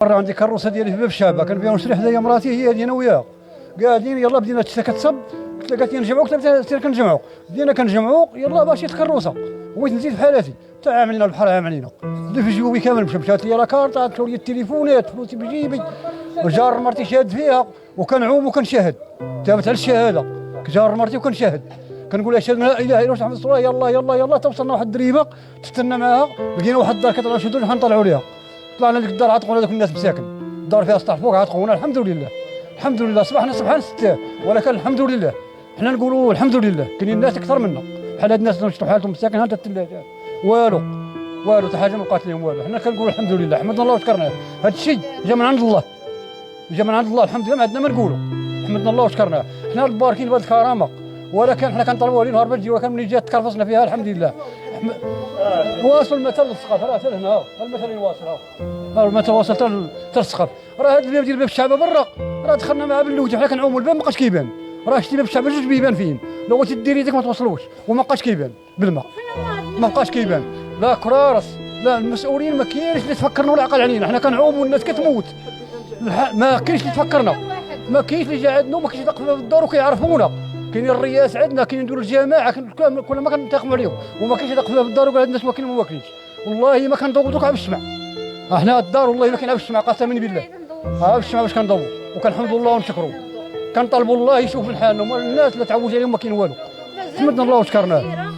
مرة عندي كروسه ديالي في باب الشابه، كان فيها نشري حدايا مراتي، هي انا وياها قاعدين يلا بدينا الشتا كتصب، قالت لي نجمعوا، قلت لها كنجمعوا، بدينا كنجمعوا يلا باش الكروسه، بغيت نزيد في حالاتي حتى عام علينا البحر، عام علينا اللي في جيوبي كامل مشات لي لاكارت، عطاو لي التليفونات، فلوسي بجيبي، جار مرتي شاهد فيها وكنعوم وكنشاهد، تابت على الشهاده، جار مرتي وكنشاهد، كنقول اشهد ان لا اله الا الله محمد رسول الله، يلا يلا يلا توصلنا واحد الدريبه تستنى معاها، لقينا واحد الدار كطلعوا شي دوج نطلعوا ليها، طلعنا لديك الدار عتقونا دوك الناس مساكن، الدار فيها سطح فوق عتقونا، الحمد لله الحمد لله، صبحنا سبحان ستاه، ولكن الحمد لله حنا نقولوا الحمد لله، كاينين الناس اكثر منا بحال هاد الناس اللي شفتوا حالتهم مساكن، هاد الثلاجات والو حتى حاجه ما بقات لهم والو، حنا كنقولوا الحمد لله، حمدنا الله وشكرناه، هاد الشيء جا من عند الله، جا من عند الله، الحمد لله ما عندنا ما نقولوا، حمدنا الله وشكرناه، حنا الباركين بهاد الكرامه، ولكن حنا كنطلبوا عليه نهار باش تجي، ولكن ملي جات تكرفصنا فيها الحمد لله. واصل المثل للسقف، راه حتى لهنا المثل يواصل، ها المثل واصل حتى للسقف، راه هاد الباب ديال باب الشعبه برا، راه دخلنا معاه باللوجه، حنا كنعوموا الباب ما بقاش كيبان، راه شتي باب الشعبه جوج بيبان فين، لو بغيتي ديري يدك ما توصلوش وما بقاش كيبان بالماء، ما بقاش كيبان، لا كرارس لا المسؤولين ما كاينش اللي تفكرنا ولا عقل علينا، حنا كنعوموا والناس كتموت، ما كاينش اللي تفكرنا، ما كاينش اللي جا عندنا وما كاينش اللي في الدار وكيعرفونا، كاينين الرياس عندنا، كاينين دور الجماعه، كل ما كنتاقموا عليهم، وما كاينش اللي في الدار وقال هاد الناس واكلين وما واكلينش، والله ما كندوروا دوك على الشمع، حنا الدار والله ما كاين على الشمع قسما بالله، على الشمع باش كندوروا، وكنحمدوا الله ونشكروا، كنطلبوا الله يشوف من حالنا، الناس اللي تعوج عليهم ما كاين والو، حمدنا الله وشكرناه.